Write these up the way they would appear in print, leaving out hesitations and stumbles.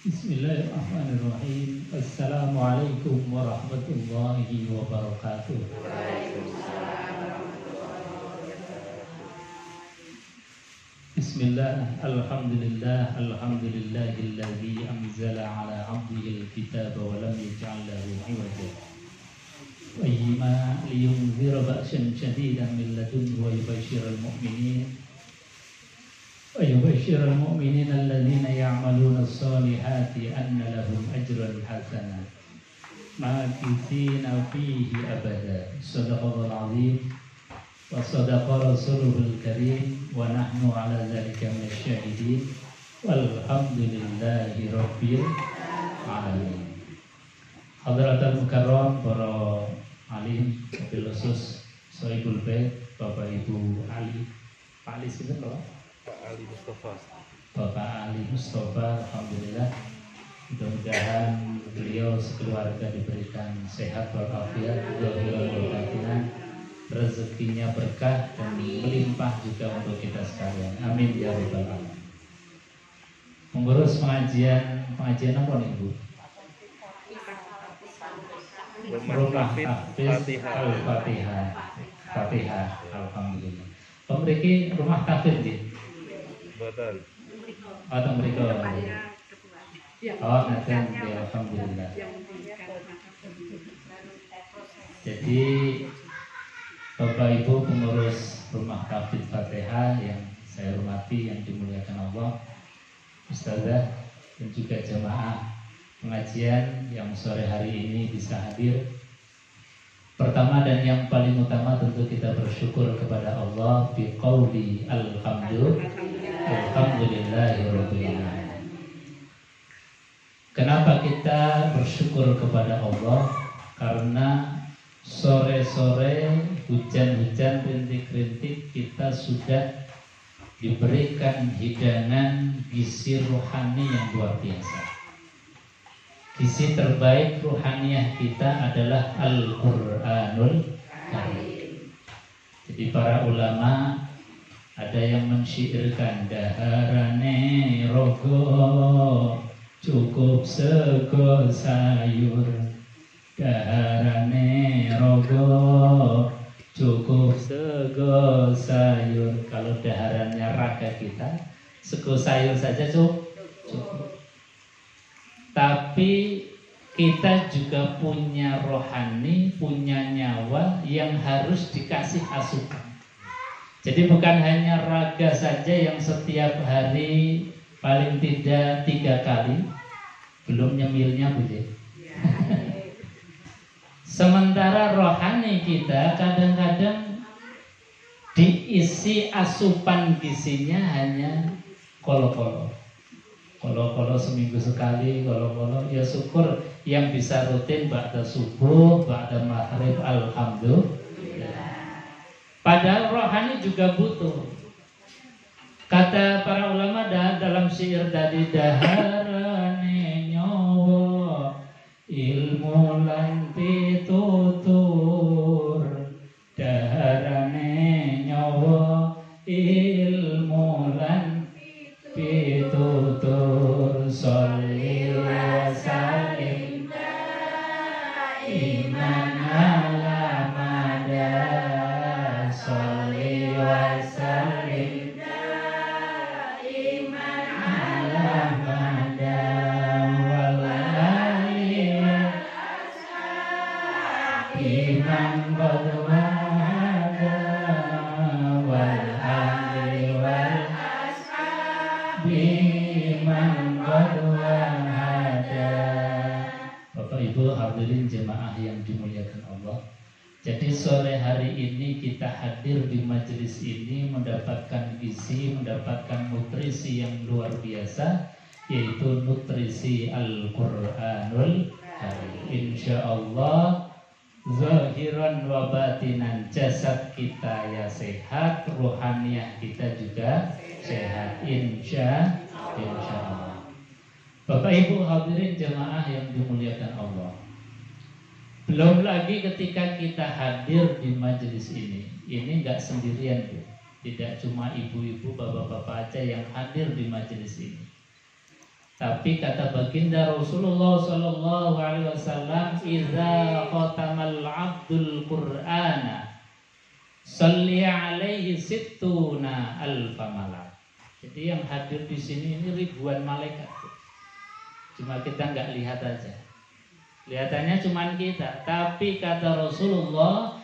Bismillahirrahmanirrahim. Assalamualaikum warahmatullahi wabarakatuh. Bismillah, alhamdulillah, alhamdulillahilladzi anzala ala 'abdihi al-kitaba wa lam yaj'al lahu 'iwaja. Qayyima liyunzira ba'san shadidan min ladunhu wa yubashshiral mu'minin ويبشر المؤمنين الذين يعملون الصالحات أن لهم أجرا حسنا ماكثين فيه أبدا صدق الله العظيم وصدق رسوله الكريم ونحن على ذلك من الشاهدين والحمد لله رب العالمين. Hadratul Mukarram, para alim, wabil khusus Sohibul Bait, Bapak Ibu Ali, Pak Ali itu loh. Pak Ali Mustafa. Bapak Ali Mustafa, alhamdulillah. Mudah-mudahan beliau sekeluarga diberikan sehat walafiat, rezekinya berkah dan melimpah juga untuk kita sekalian. Amin ya rabbal alamin. Mengurus pengajian apa nih Bu? Rumah Hafiz Al-Fatihah. Fatihah, alhamdulillah. Memiliki rumah kafir sih. Betul. Atau mereka. Oh, nanti ya, alhamdulillah. Jadi Bapak Ibu pengurus rumah kafir Fatihah yang saya hormati, yang dimuliakan Allah, Ustazah dan juga jemaah pengajian yang sore hari ini bisa hadir. Pertama dan yang paling utama tentu kita bersyukur kepada Allah biqauli alhamdulillahirobbilalamin. Kenapa kita bersyukur kepada Allah? Karena sore-sore hujan-hujan rintik-rintik kita sudah diberikan hidangan gizi rohani yang luar biasa. Gizi terbaik ruhaniyah kita adalah Al-Quranul Karim. Jadi para ulama ada yang mensyairkan daharane rogo cukup sego sayur, daharane rogo cukup sego sayur. Kalau daharannya raga kita, sego sayur saja cukup. Tapi kita juga punya rohani, punya nyawa yang harus dikasih asupan. Jadi bukan hanya raga saja yang setiap hari paling tidak 3 kali, belum nyemilnya Bu. Sementara rohani kita kadang-kadang diisi asupan gizinya hanya kolo-kolo. Kalau seminggu sekali, kalau ya syukur yang bisa rutin ba'da subuh, ba'da maghrib, alhamdulillah. Padahal rohani juga butuh. Kata para ulama dalam syair tadi, daharane nyawa ilmu lan pitutur, daharane nyawa ilmu lan pitutur, sholli wa sallim daiman ala mada, sholli wa sallim daiman ala mada, wal ali wal ashabi man qad wada, wal ali wal biman qadwahada. Bapak Ibu hadirin jemaah yang dimuliakan Allah. Jadi sore hari ini kita hadir di majelis ini mendapatkan gizi, mendapatkan nutrisi yang luar biasa, yaitu nutrisi Al-Quranul Karim. Insya Allah zahiran wa batinan, jasad kita ya sehat, rohaniah kita juga sehat, insya Allah. Bapak Ibu hadirin jemaah yang dimuliakan Allah. Belum lagi ketika kita hadir di majelis ini nggak sendirian Bu. Tidak cuma ibu-ibu, bapak-bapak aja yang hadir di majelis ini. Tapi kata baginda Rasulullah sallallahu alaihi wasallam, "Idza khatamal 'abdul Qur'ana shalli alaihi sittuna alfa malak." Jadi yang hadir di sini ini ribuan malaikat. Cuma kita nggak lihat aja. Kelihatannya cuma kita, tapi kata Rasulullah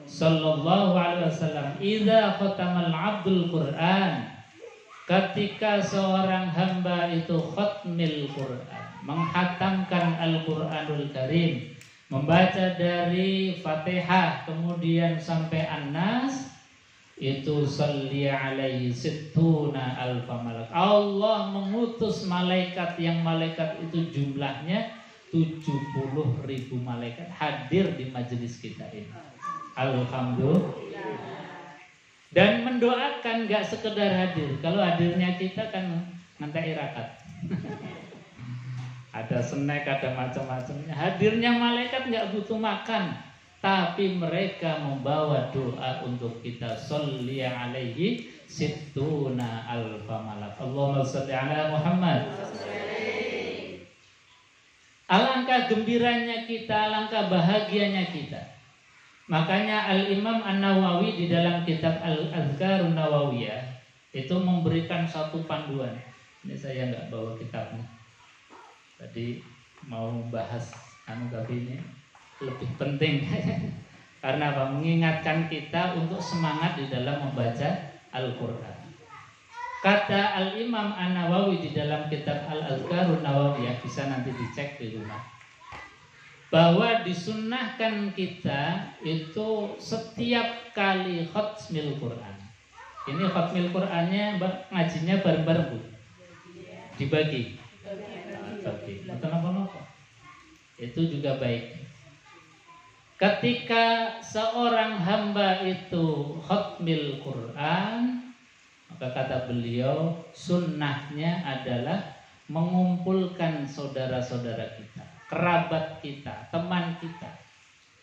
sallallahu alaihi wasallam, "Idza khatamal 'abdul Qur'an," ketika seorang hamba itu khatmil Quran, menghatamkan Al-Quranul Karim, membaca dari Fatihah kemudian sampai An-Nas, itu shalli alaihi sittuna alfa malak. Allah mengutus malaikat, yang malaikat itu jumlahnya 70.000 malaikat hadir di majelis kita ini. Alhamdulillah. Dan mendoakan, gak sekedar hadir. Kalau hadirnya kita kan ngantai irakat. Ada snack, ada macam-macamnya. Hadirnya malaikat gak butuh makan, tapi mereka membawa doa untuk kita. Sholli alaihi sittuna alfa malak. Allahumma sholli ala Muhammad. Alangkah gembiranya kita, alangkah bahagianya kita. Makanya Al-Imam An-Nawawi di dalam kitab Al-Azkarun Nawawiyah itu memberikan satu panduan. Ini saya nggak bawa kitabnya. Tadi mau bahas tapi ini lebih penting. Karena apa? Mengingatkan kita untuk semangat di dalam membaca Al-Quran. Kata Al-Imam An-Nawawi di dalam kitab Al-Azkarun Nawawiyah, bisa nanti dicek di rumah, bahwa disunnahkan kita itu setiap kali khatmil Quran. Ini khatmil Qurannya ngajinya bareng-bareng, Bu? Dibagi. Bagi. Kenapa? Itu juga baik. Ketika seorang hamba itu khatmil Quran, maka kata beliau, sunnahnya adalah mengumpulkan saudara-saudara kita, kerabat kita, teman kita.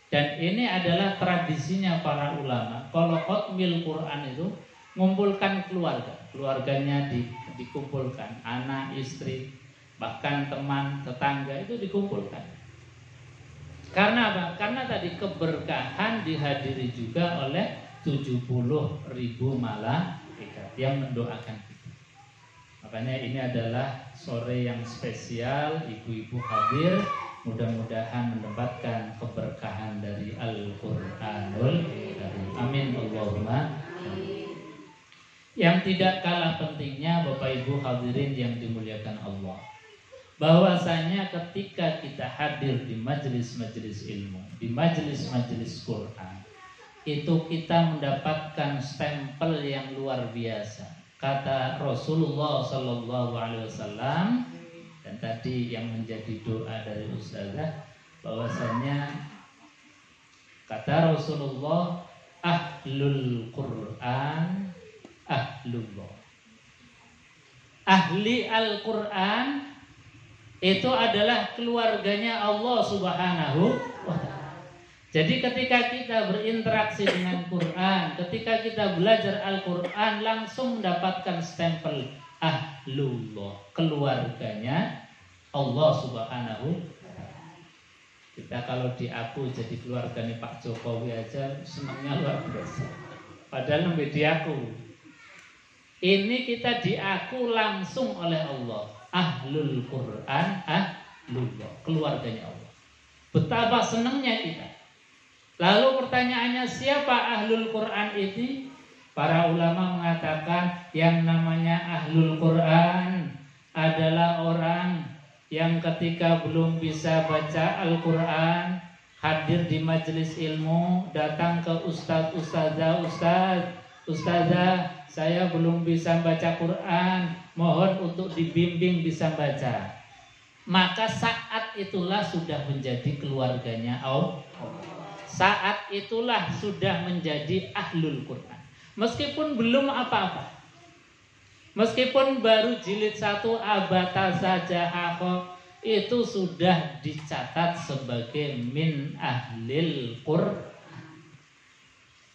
Dan ini adalah tradisinya para ulama. Kalau khatmil Quran itu mengumpulkan keluarga, keluarganya dikumpulkan, anak, istri, bahkan teman, tetangga itu dikumpulkan. Karena apa? Karena tadi keberkahan dihadiri juga oleh 70.000 malaikat yang mendoakan kita. Makanya ini adalah sore yang spesial, ibu-ibu hadir, mudah-mudahan mendapatkan keberkahan dari Al-Quranul Karim. Amin Allahumma. Yang tidak kalah pentingnya Bapak Ibu hadirin yang dimuliakan Allah, bahwasanya ketika kita hadir di majelis-majelis ilmu, di majelis-majelis Quran, itu kita mendapatkan stempel yang luar biasa. Kata Rasulullah Sallallahu Alaihi Wasallam, dan tadi yang menjadi doa dari Ustazah, bahwasanya kata Rasulullah, ahlul Quran ahlullah. Ahli Al-Quran itu adalah keluarganya Allah Subhanahu wa Ta'ala. Jadi ketika kita berinteraksi dengan Quran, ketika kita belajar Al-Quran, langsung mendapatkan stempel ahlullah, keluarganya Allah Subhanahu wa Ta'ala. Kita kalau diaku jadi keluarganya Pak Jokowi aja senangnya luar biasa. Padahal lebih diaku. Ini kita diaku langsung oleh Allah. Ahlul Quran ahlullah, keluarganya Allah. Betapa senangnya kita. Lalu pertanyaannya, siapa ahlul Quran ini? Para ulama mengatakan yang namanya ahlul Quran adalah orang yang ketika belum bisa baca Al-Quran, hadir di majelis ilmu, datang ke ustazah, ustazah, saya belum bisa baca Quran, mohon untuk dibimbing bisa baca. Maka saat itulah sudah menjadi keluarganya Allah. Saat itulah sudah menjadi ahlul Quran. Meskipun belum apa-apa, meskipun baru jilid 1 abata saja hafal, itu sudah dicatat sebagai min ahlil Quran.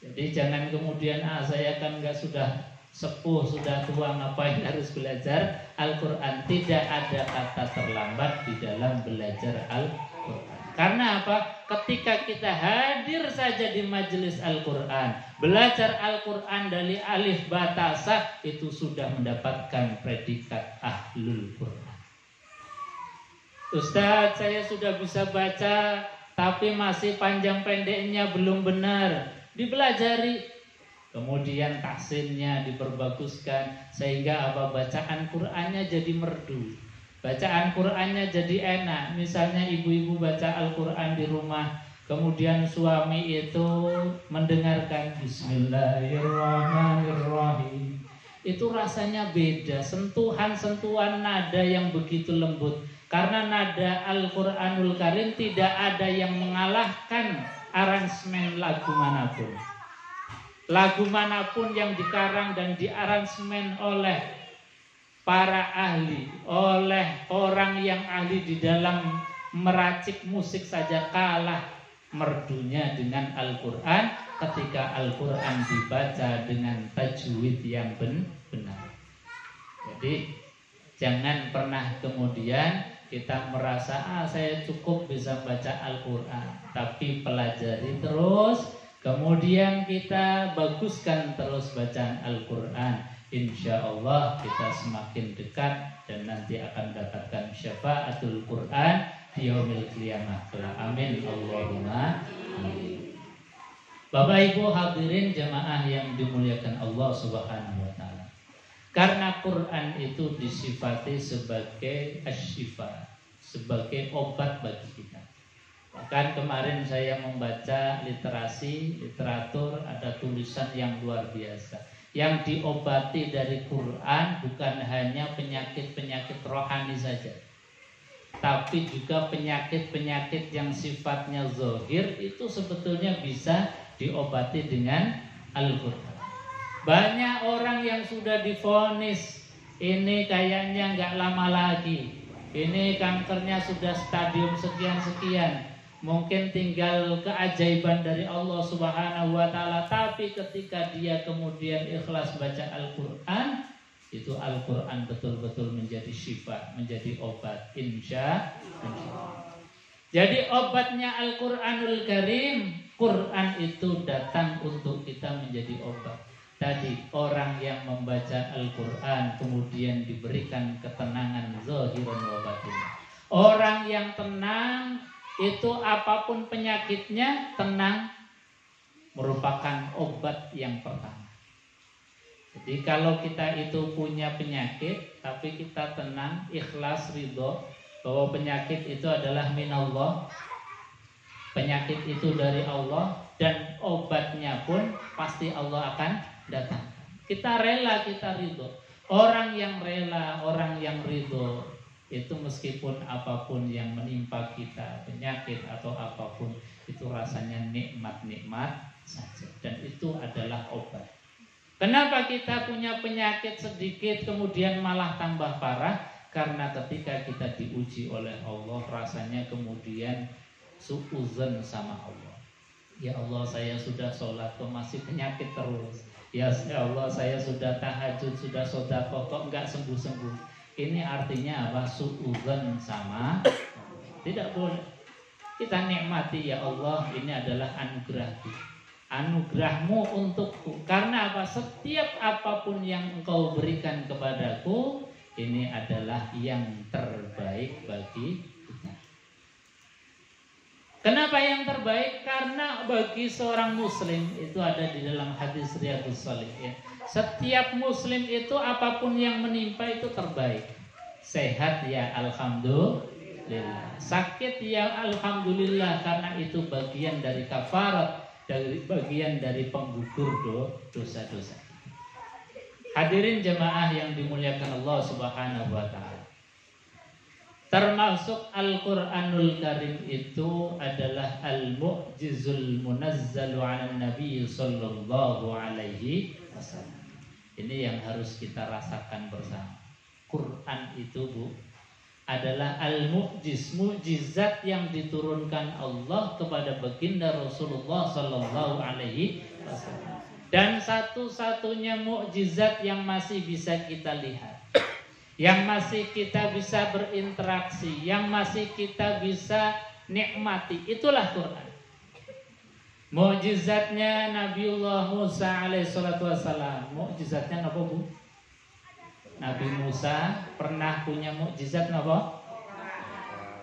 Jadi jangan kemudian saya kan sudah sepuh, sudah tua, ngapain harus belajar Al-Quran? Tidak ada kata terlambat di dalam belajar Al-Quran. Karena apa? Ketika kita hadir saja di majelis Al-Quran, belajar Al-Quran dari alif batasa, itu sudah mendapatkan predikat ahlul Quran. Ustadz, saya sudah bisa baca, tapi masih panjang pendeknya belum benar. Dipelajari, kemudian tahsinnya diperbaguskan, sehingga apa? Bacaan Qurannya jadi merdu, bacaan Qurannya jadi enak. Misalnya ibu-ibu baca Al-Quran di rumah, kemudian suami itu mendengarkan Bismillahirrahmanirrahim, itu rasanya beda, sentuhan-sentuhan nada yang begitu lembut. Karena nada Al-Quranul Karim tidak ada yang mengalahkan aransemen lagu manapun. Lagu manapun yang dikarang dan diaransemen oleh para ahli, oleh orang yang ahli di dalam meracik musik saja kalah merdunya dengan Al-Quran ketika Al-Quran dibaca dengan tajwid yang benar. Jadi jangan pernah kemudian kita merasa saya cukup bisa baca Al-Quran, tapi pelajari terus, kemudian kita baguskan terus bacaan Al-Quran. Insya Allah kita semakin dekat dan nanti akan mendapatkan syafaatul Quran di yaumil qiyamah. Amin Allahumma amin. Bapak Ibu hadirin jamaah yang dimuliakan Allah Subhanahu wa taala. Karena Quran itu disifati sebagai asy-syifa, sebagai obat bagi kita. Bahkan kemarin saya membaca literatur, ada tulisan yang luar biasa. Yang diobati dari Quran bukan hanya penyakit-penyakit rohani saja, tapi juga penyakit-penyakit yang sifatnya zahir itu sebetulnya bisa diobati dengan Al-Quran. Banyak orang yang sudah divonis ini kayaknya nggak lama lagi, ini kankernya sudah stadium sekian-sekian, mungkin tinggal keajaiban dari Allah Subhanahu wa taala. Tapi ketika dia kemudian ikhlas baca Al-Quran, itu Al-Quran betul-betul menjadi syifa, menjadi obat, insya Allah. Jadi obatnya Al-Quranul Karim, Quran itu datang untuk kita menjadi obat. Tadi orang yang membaca Al-Quran kemudian diberikan ketenangan zahiran wa batin. Orang yang tenang itu apapun penyakitnya, tenang merupakan obat yang pertama. Jadi kalau kita itu punya penyakit tapi kita tenang, ikhlas, ridho bahwa penyakit itu adalah minallah, penyakit itu dari Allah, dan obatnya pun pasti Allah akan datang. Kita rela, kita ridho. Orang yang rela, orang yang ridho, itu meskipun apapun yang menimpa kita, penyakit atau apapun, itu rasanya nikmat-nikmat saja. Dan itu adalah obat. Kenapa kita punya penyakit sedikit kemudian malah tambah parah? Karena ketika kita diuji oleh Allah, rasanya kemudian suuzon sama Allah. Ya Allah, saya sudah sholat kok masih penyakit terus. Ya Allah, saya sudah tahajud, sudah sedekah kok enggak sembuh-sembuh. Ini artinya apa? Suudzon sama Allah. Tidak boleh. Kita nikmati, ya Allah, ini adalah anugerahmu, anugerahmu untukku. Karena apa? Setiap apapun yang engkau berikan kepadaku, ini adalah yang terbaik bagi kita. Kenapa yang terbaik? Karena bagi seorang muslim, itu ada di dalam hadis Riyadhus Shalihin, setiap muslim itu apapun yang menimpa itu terbaik. Sehat ya alhamdulillah, sakit ya alhamdulillah, karena itu bagian dari kafarat, dari bagian dari penggugur dosa-dosa. Hadirin jemaah yang dimuliakan Allah Subhanahu wa taala. Termasuk Al-Quranul Karim itu adalah Al-Mu'jizul Munazzalu 'ala Nabi sallallahu alaihi wasallam. Ini yang harus kita rasakan bersama. Quran itu, Bu, adalah Al-Mu'jiz, mukjizat yang diturunkan Allah kepada baginda Rasulullah sallallahu alaihi wasallam. Dan satu-satunya mukjizat yang masih bisa kita lihat, yang masih kita bisa berinteraksi, yang masih kita bisa nikmati, itulah Quran. Mukjizatnya Nabiullah Musa alaihissalatu wassalam. Mukjizatnya apa, Bu? Nabi Musa pernah punya mukjizat apa?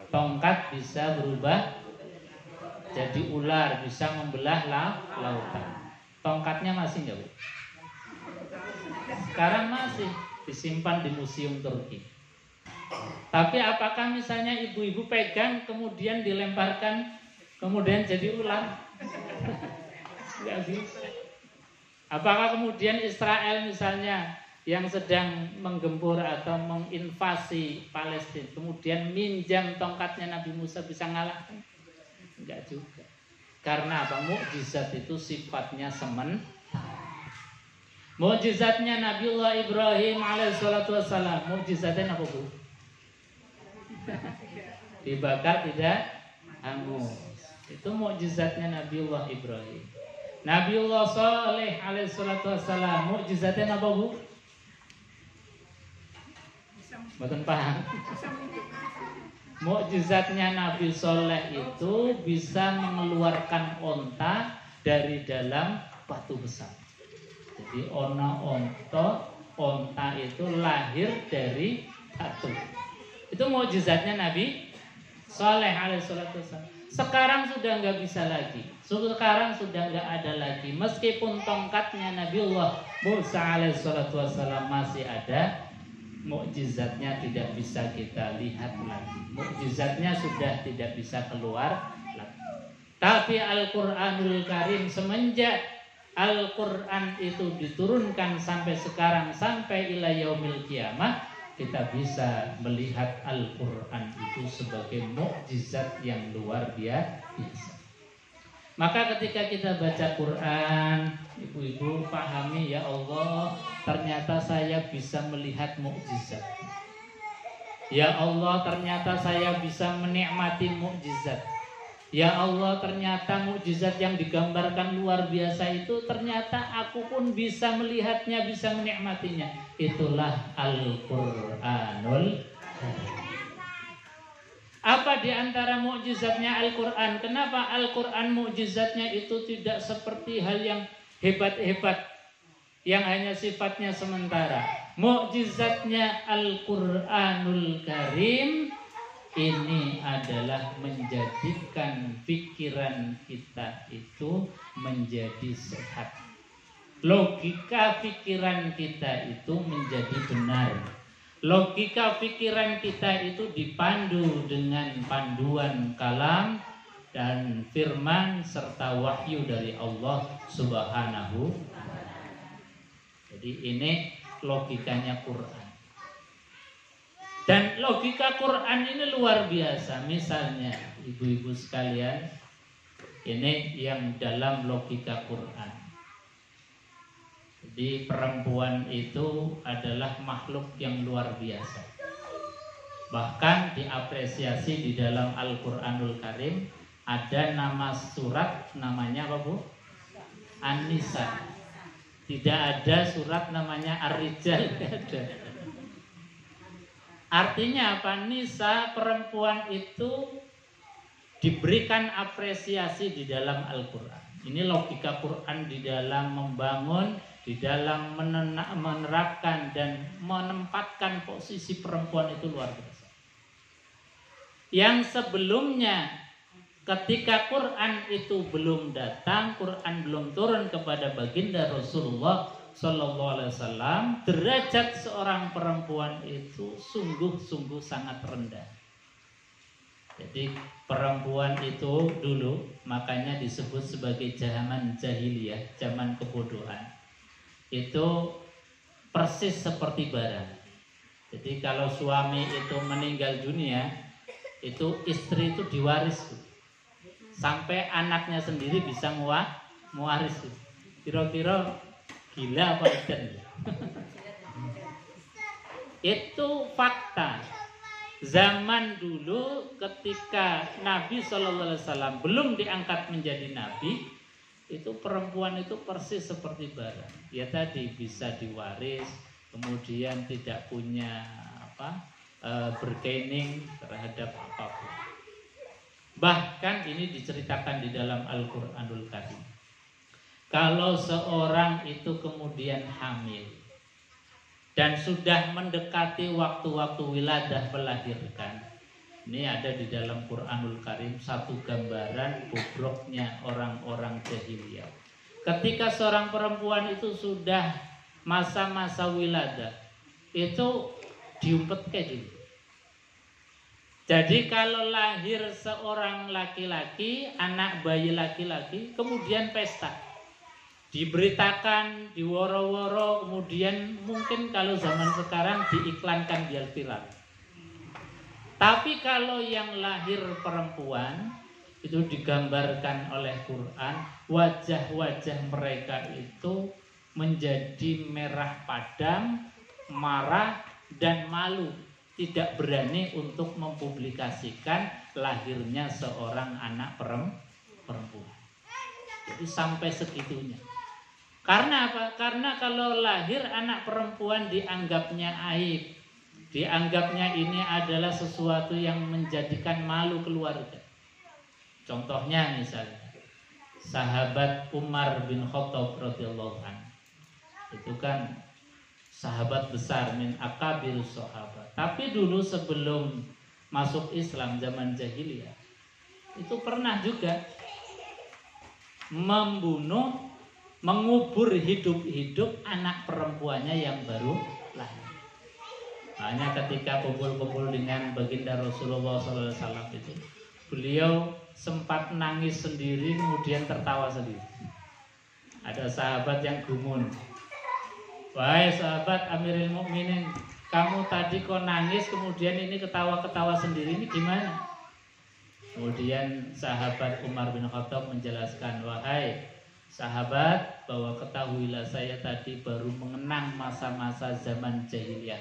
Tongkat bisa berubah jadi ular, bisa membelah lautan. Tongkatnya masih enggak, Bu? Sekarang masih disimpan di museum Turki. Tapi apakah misalnya ibu-ibu pegang kemudian dilemparkan kemudian jadi ular? Enggak bisa. Apakah kemudian Israel misalnya yang sedang menggempur atau menginvasi Palestina kemudian minjam tongkatnya Nabi Musa bisa ngalahkan? Enggak juga. Karena apa? Mukjizat itu sifatnya sementara. Mukjizatnya Nabiullah Ibrahim alaihissalatu wassalam. Mukjizatnya apa, Bu? Dibakar tidak hangus. Itu mukjizatnya Nabiullah Ibrahim. Nabiullah Saleh alaihissalatu wassalam. Mukjizatnya apa, Bu? Mboten paham. Mukjizatnya Nabi Saleh itu bisa mengeluarkan onta dari dalam batu besar. Jadi onta itu lahir dari batu. Itu mukjizatnya Nabi Saleh alaihissalatu wassalam. Sekarang sudah nggak bisa lagi. Sekarang sudah nggak ada lagi. Meskipun tongkatnya Nabiullah Musa alaihissalatu wassalam masih ada, mukjizatnya tidak bisa kita lihat lagi. Mukjizatnya sudah tidak bisa keluar lagi. Tapi Al-Qur'anul Karim semenjak Al-Quran itu diturunkan sampai sekarang, sampai ila yaumil kiamah, kita bisa melihat Al-Quran itu sebagai mukjizat yang luar biasa. Maka ketika kita baca Quran, ibu-ibu pahami, ya Allah, ternyata saya bisa melihat mukjizat. Ya Allah, ternyata saya bisa menikmati mukjizat. Ya Allah, ternyata mukjizat yang digambarkan luar biasa itu ternyata aku pun bisa melihatnya, bisa menikmatinya. Itulah Al-Qur'anul Karim. Apa di antara mukjizatnya Al-Qur'an? Kenapa Al-Qur'an mukjizatnya itu tidak seperti hal yang hebat-hebat yang hanya sifatnya sementara? Mukjizatnya Al-Qur'anul Karim ini adalah menjadikan pikiran kita itu menjadi sehat. Logika pikiran kita itu menjadi benar. Logika pikiran kita itu dipandu dengan panduan kalam dan firman serta wahyu dari Allah Subhanahu wa ta'ala. Jadi ini logikanya Quran. Dan logika Quran ini luar biasa. Misalnya ibu-ibu sekalian, ini yang dalam logika Quran. Jadi perempuan itu adalah makhluk yang luar biasa. Bahkan diapresiasi di dalam Al-Quranul Karim. Ada nama surat namanya apa, Bu? An-Nisa. Tidak ada surat namanya Ar-Rijal. Ada. Artinya apa? Nisa, perempuan itu diberikan apresiasi di dalam Al-Quran. Ini logika Quran di dalam membangun, di dalam menerapkan dan menempatkan posisi perempuan itu luar biasa. Yang sebelumnya ketika Quran itu belum datang, Quran belum turun kepada baginda Rasulullah Sallallahu Alaihi Wasallam, derajat seorang perempuan itu sungguh-sungguh sangat rendah. Jadi perempuan itu dulu makanya disebut sebagai zaman jahiliyah, zaman kebodohan. Itu persis seperti bara. Jadi kalau suami itu meninggal dunia, itu istri itu diwaris, sampai anaknya sendiri bisa mewaris. Kira-kira gila apa edan? Itu fakta. Zaman dulu ketika Nabi SAW belum diangkat menjadi Nabi, itu perempuan itu persis seperti barang. Ya tadi bisa diwaris, kemudian tidak punya bargaining terhadap apapun. Bahkan ini diceritakan di dalam Al-Qur'anul Karim. Kalau seorang itu kemudian hamil dan sudah mendekati waktu-waktu wiladah melahirkan, ini ada di dalam Qur'anul Karim satu gambaran bobroknya orang-orang jahiliyah. Ketika seorang perempuan itu sudah masa-masa wiladah, itu diumpetke dulu. Jadi kalau lahir seorang laki-laki, anak bayi laki-laki, kemudian pesta, diberitakan, diworo-woro, kemudian mungkin kalau zaman sekarang diiklankan di viral. Tapi kalau yang lahir perempuan itu digambarkan oleh Quran, wajah-wajah mereka itu menjadi merah padam, marah dan malu, tidak berani untuk mempublikasikan lahirnya seorang anak perempuan. Jadi sampai segitunya. Karena apa? Karena kalau lahir anak perempuan dianggapnya aib, dianggapnya ini adalah sesuatu yang menjadikan malu keluarga. Contohnya misalnya sahabat Umar bin Khattab radhiyallahu anhu. Itu kan sahabat besar min akabirus sahabat. Tapi dulu sebelum masuk Islam zaman jahiliyah itu pernah juga membunuh, mengubur hidup-hidup anak perempuannya yang baru lahir. Hanya ketika kumpul-kumpul dengan baginda Rasulullah SAW itu, beliau sempat nangis sendiri kemudian tertawa sendiri. Ada sahabat yang gumun, "Wahai sahabat Amirul Mukminin, kamu tadi kok nangis kemudian ini ketawa-ketawa sendiri, ini gimana?" Kemudian sahabat Umar bin Khattab menjelaskan, "Wahai sahabat, bahwa ketahuilah saya tadi baru mengenang masa-masa zaman jahiliyah,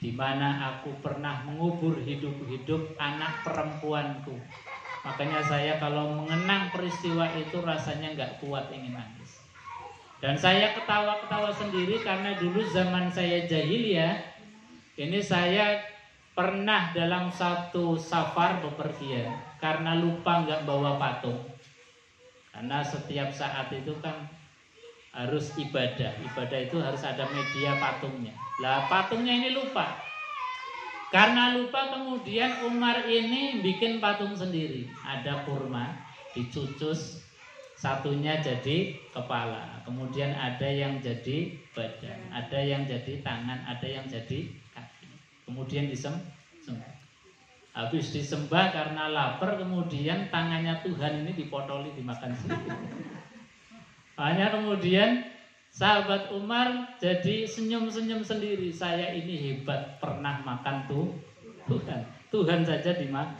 di mana aku pernah mengubur hidup-hidup anak perempuanku. Makanya saya kalau mengenang peristiwa itu rasanya nggak kuat ingin nangis. Dan saya ketawa-ketawa sendiri karena dulu zaman saya jahiliyah, ini saya pernah dalam satu safar bepergian karena lupa nggak bawa patung. Karena setiap saat itu kan harus ibadah itu harus ada media patungnya. Lah patungnya ini lupa. Karena lupa kemudian Umar ini bikin patung sendiri. Ada kurma, dicucus, satunya jadi kepala, kemudian ada yang jadi badan, ada yang jadi tangan, ada yang jadi kaki. Kemudian disembah. Habis disembah karena lapar, kemudian tangannya Tuhan ini dipotoli dimakan sendiri. Hanya kemudian sahabat Umar jadi senyum-senyum sendiri. Saya ini hebat, pernah makan Tuhan. Tuhan saja dimakan.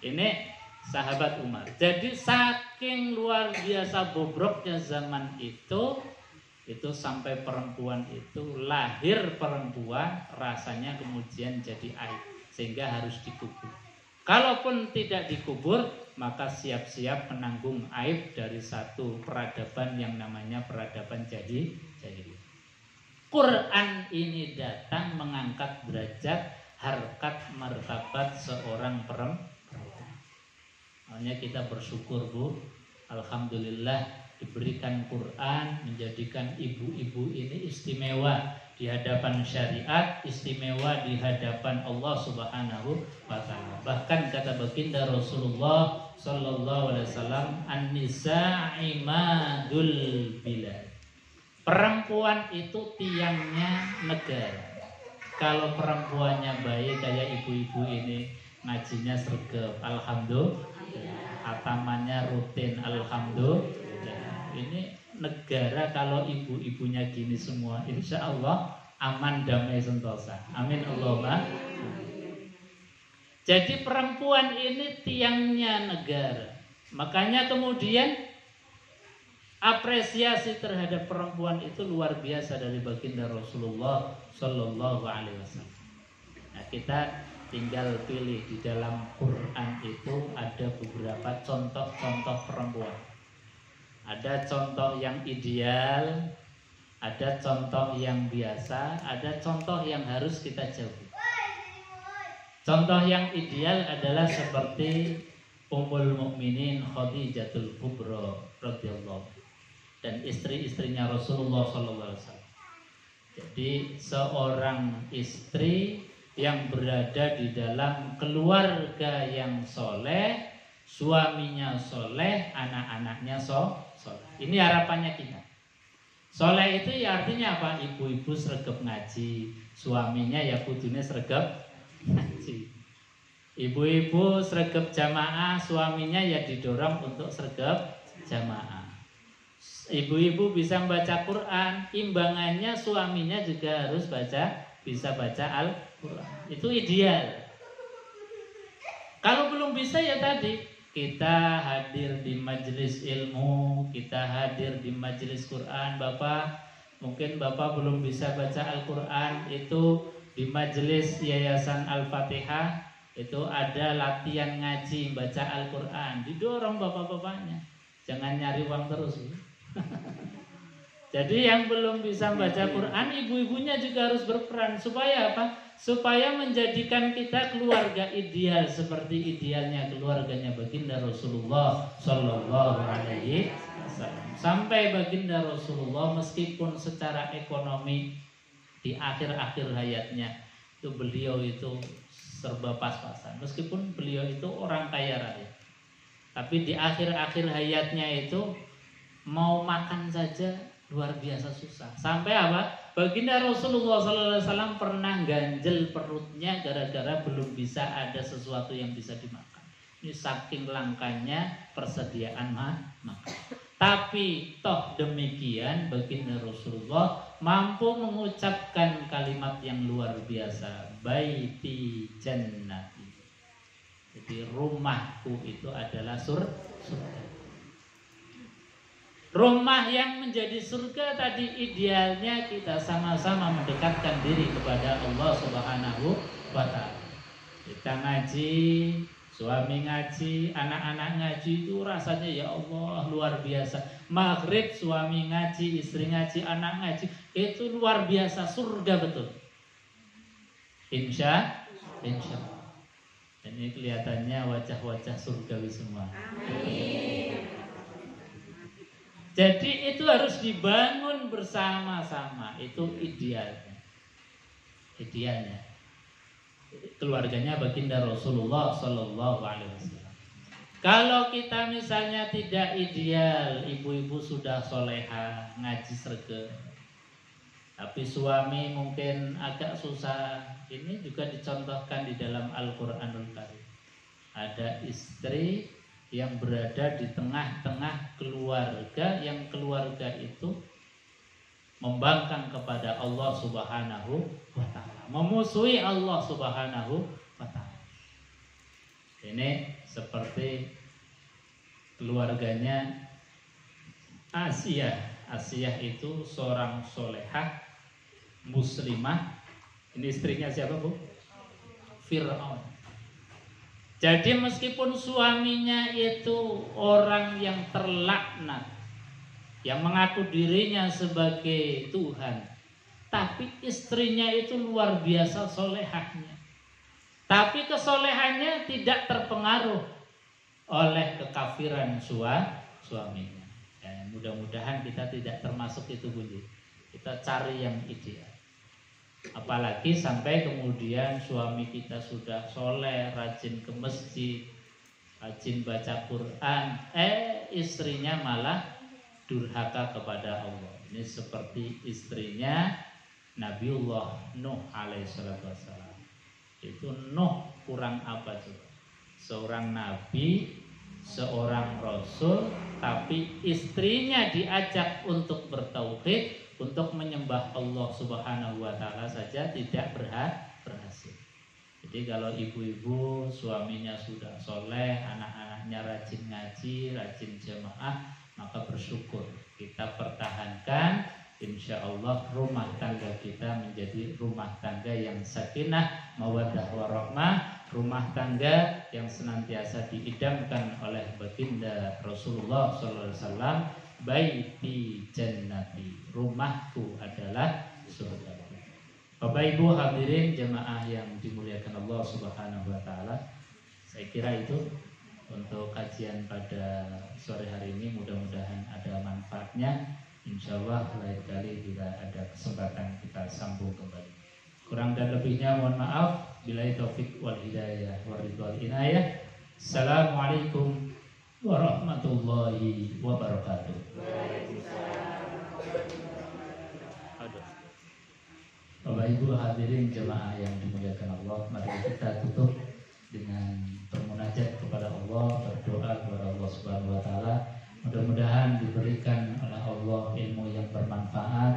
Ini sahabat Umar. Jadi saking luar biasa bobroknya zaman itu sampai perempuan itu lahir perempuan rasanya kemudian jadi aib sehingga harus dikubur. Kalaupun tidak dikubur, maka siap-siap menanggung aib dari satu peradaban yang namanya peradaban jahiliyah. Quran ini datang mengangkat derajat harkat martabat seorang perempuan. Makanya kita bersyukur, Bu. Alhamdulillah diberikan Quran, menjadikan ibu-ibu ini istimewa di hadapan syariat, istimewa di hadapan Allah Subhanahu wa taala. Bahkan kata baginda Rasulullah sallallahu alaihi wasallam, "An-nisa imadul bilad." Perempuan itu tiangnya negara. Kalau perempuannya baik kayak ibu-ibu ini, ngajinya sregep, alhamdulillah, hatamannya rutin, alhamdulillah. Ini negara kalau ibu-ibunya gini semua, insya Allah aman, damai, sentosa. Amin Allahumma. Jadi perempuan ini tiangnya negara. Makanya kemudian apresiasi terhadap perempuan itu luar biasa dari baginda Rasulullah Sallallahu Alaihi Wasallam. Nah, kita tinggal pilih di dalam Quran itu ada beberapa contoh-contoh perempuan. Ada contoh yang ideal, ada contoh yang biasa, ada contoh yang harus kita jauhi. Contoh yang ideal adalah seperti Ummul Mukminin Khadijatul Kubra radhiyallahu dan istri-istrinya Rasulullah sallallahu alaihi wasallam. Jadi seorang istri yang berada di dalam keluarga yang soleh, suaminya soleh, anak-anaknya soleh. Ini harapannya kita. Soleh itu ya artinya apa? Ibu-ibu sregep ngaji, suaminya ya kudune sregep ngaji. Ibu-ibu sregep jamaah, suaminya ya didorong untuk sregep jamaah. Ibu-ibu bisa membaca Quran, imbangannya suaminya juga harus bisa baca Al-Quran. Itu ideal. Kalau belum bisa ya tadi, kita hadir di majelis ilmu, kita hadir di majelis Quran. Bapak, mungkin Bapak belum bisa baca Al-Quran, itu di majelis Yayasan Al-Fatihah itu ada latihan ngaji baca Al-Quran. Didorong bapak-bapaknya, jangan nyari uang terus. Jadi yang belum bisa baca Quran, ibu-ibunya juga harus berperan. Supaya apa? Supaya menjadikan kita keluarga ideal seperti idealnya keluarganya baginda Rasulullah Sallallahu Alaihi Wasallam. Sampai baginda Rasulullah meskipun secara ekonomi di akhir-akhir hayatnya itu beliau itu serba pas-pasan. Meskipun beliau itu orang kaya raya, tapi di akhir-akhir hayatnya itu mau makan saja luar biasa susah. Sampai apa? Baginda Rasulullah SAW pernah ganjel perutnya gara-gara belum bisa ada sesuatu yang bisa dimakan. Ini saking langkanya persediaan makan. Tapi toh demikian baginda Rasulullah mampu mengucapkan kalimat yang luar biasa, baiti jannati. Jadi rumahku itu adalah surga. Rumah yang menjadi surga tadi idealnya kita sama-sama mendekatkan diri kepada Allah Subhanahu wa Ta'ala. Kita ngaji, suami ngaji, anak-anak ngaji, itu rasanya ya Allah luar biasa. Maghrib suami ngaji, istri ngaji, anak ngaji, itu luar biasa, surga betul. Insya Allah. Dan ini kelihatannya wajah-wajah surgawi semua. Amin. Jadi itu harus dibangun bersama-sama. Itu idealnya. Idealnya. Keluarganya baginda Rasulullah Sallallahu Alaihi Wasallam. Kalau kita misalnya tidak ideal, ibu-ibu sudah soleha, ngaji sregep, tapi suami mungkin agak susah. Ini juga dicontohkan di dalam Al-Quranul Karim. Ada istri yang berada di tengah-tengah keluarga, yang keluarga itu membangkang kepada Allah Subhanahu wa Ta'ala, memusuhi Allah Subhanahu wa Ta'ala. Ini seperti keluarganya Asiyah. Asiyah itu seorang solehah muslimah. Ini istrinya siapa, Bu? Fir'aun. Jadi meskipun suaminya itu orang yang terlaknat, yang mengaku dirinya sebagai Tuhan, tapi istrinya itu luar biasa solehahnya. Tapi kesolehannya tidak terpengaruh oleh kekafiran suaminya. Ya, mudah-mudahan kita tidak termasuk itu, Budi. Kita cari yang ideal. Apalagi sampai kemudian suami kita sudah soleh, rajin ke masjid, rajin baca Quran, istrinya malah durhaka kepada Allah. Ini seperti istrinya Nabiullah Nuh alaihissalam. Itu Nuh kurang apa coba? Seorang nabi, seorang rasul, tapi istrinya diajak untuk bertauhid, untuk menyembah Allah Subhanahu wa Ta'ala saja tidak berhasil. Jadi kalau ibu-ibu suaminya sudah soleh, anak-anaknya rajin ngaji, rajin jamaah, maka bersyukur. Kita pertahankan, insya Allah rumah tangga kita menjadi rumah tangga yang sakinah, mawaddah warahmah, rumah tangga yang senantiasa diidamkan oleh baginda Rasulullah SAW, baiti jannati, rumahku adalah surga. Bapak Ibu hadirin jemaah yang dimuliakan Allah Subhanahu wa taala. Saya kira itu untuk kajian pada sore hari ini, mudah-mudahan ada manfaatnya. Insya Allah lain kali bila ada kesempatan kita sambung kembali. Kurang dan lebihnya mohon maaf. Billahi taufik wal hidayah wal ridwal inayah. Assalamualaikum warahmatullahi wabarakatuh. Aduh. Bapak Ibu hadirin jemaah yang dimuliakan Allah, mari kita tutup dengan bermunajat kepada Allah, berdoa kepada Allah Subhanahu wa taala. Mudah-mudahan diberikan oleh Allah ilmu yang bermanfaat,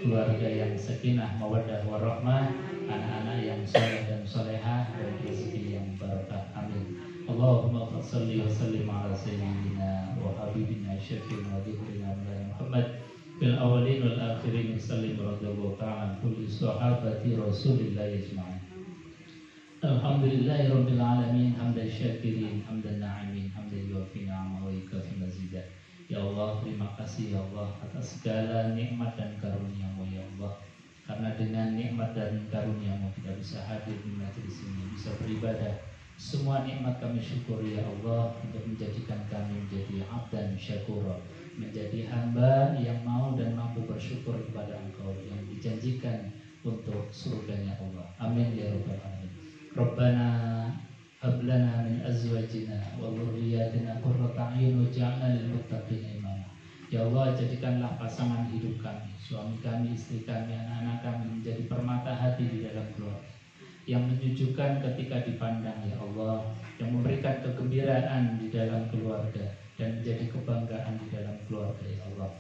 keluarga yang sakinah, mawaddah warahmah, anak-anak yang saleh dan salehah, dan rezeki yang barakah. Amin. Allahumma shalli wa sallim ala sayyidina wa habibina syafi'ina wa dhikrina Muhammad fil awwalin wal akhirin. Sallim radhiyallahu ta'ala an kulli sahabati Rasulillah ajma'in. Alhamdulillahi rabbil alamin, hamdan syakirin, hamdan na'imin, hamdan yuwafi ni'amahu wa yukafi mazidah. Ya Allah, terima kasih ya Allah atas segala nikmat dan karunia-Mu ya Allah. Karena dengan nikmat dan karunia-Mu kita bisa hadir di majelis ini, bisa beribadah. Semua nikmat kami syukuri ya Allah, untuk menjadikan kami menjadi abdan syakura, menjadi hamba yang mau dan mampu bersyukur kepada Engkau yang dijanjikan untuk surganya Allah. Amin ya rabbal alamin. Rabbana hab lana min azwajina wa dhurriyyatina qurrata a'yun waj'alna lil muttaqina imama. Ya Allah, jadikanlah pasangan hidup kami, suami kami, istri kami, anak-anak kami menjadi permata hati di dalam keluarga, yang menyejukkan ketika dipandang ya Allah, yang memberikan kegembiraan di dalam keluarga dan menjadi kebanggaan di dalam keluarga ya Allah.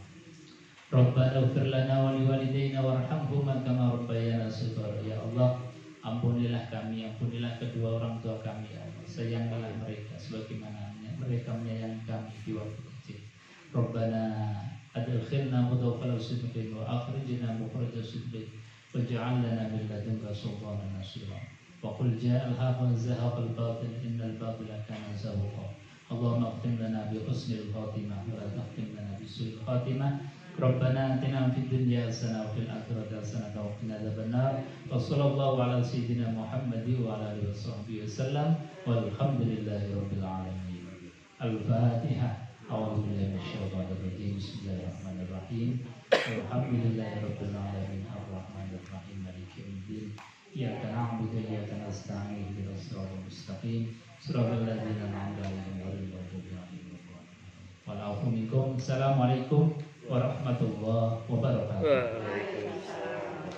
Rabbana ighfir lana wa liwalidayna warhamhuma kama rabbayana shighara. Ya Allah, ampunilah kami, ampunilah kedua orang tua kami ya Allah. Sayangilah mereka sebagaimana mereka menyayangi kami di waktu kecil. Rabbana adkhilna mudkhala sidqin wa akhrijna mukhraja sidqin waj'al lana min ladunka sultanan nasira. Wa qul ja'al haqqu wa zahaqal batil innal batila kana zahuqa. Allahumma khtim lana bi husnil khatimah wa la takhtim lana bi su'il khatimah. Rabbana atina fid dunya hasanah wa fil akhirati hasanah wa qina adzabannar. Wa sallallahu ala sayyidina Muhammadin wa ala alihi wasallam. Walhamdulillahi rabbil alamin. Al-Fatihah. A'udzu billahi minasyaitonir rajim. Bismillahirrahmanirrahim. Alhamdulillahi rabbil alamin. Arrahmanir rahim. Maliki yaumiddin. Iyyaka na'budu wa iyyaka nasta'in. Ihdinas siratal mustaqim. Shiratal ladzina an'amta 'alaihim ghairil maghdubi 'alaihim waladdallin. Wal 'afwu minkum. Assalamualaikum warahmatullahi wabarakatuh. Waalaikumsalam.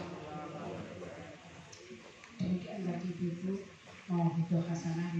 Ibu mau hidup hasanah.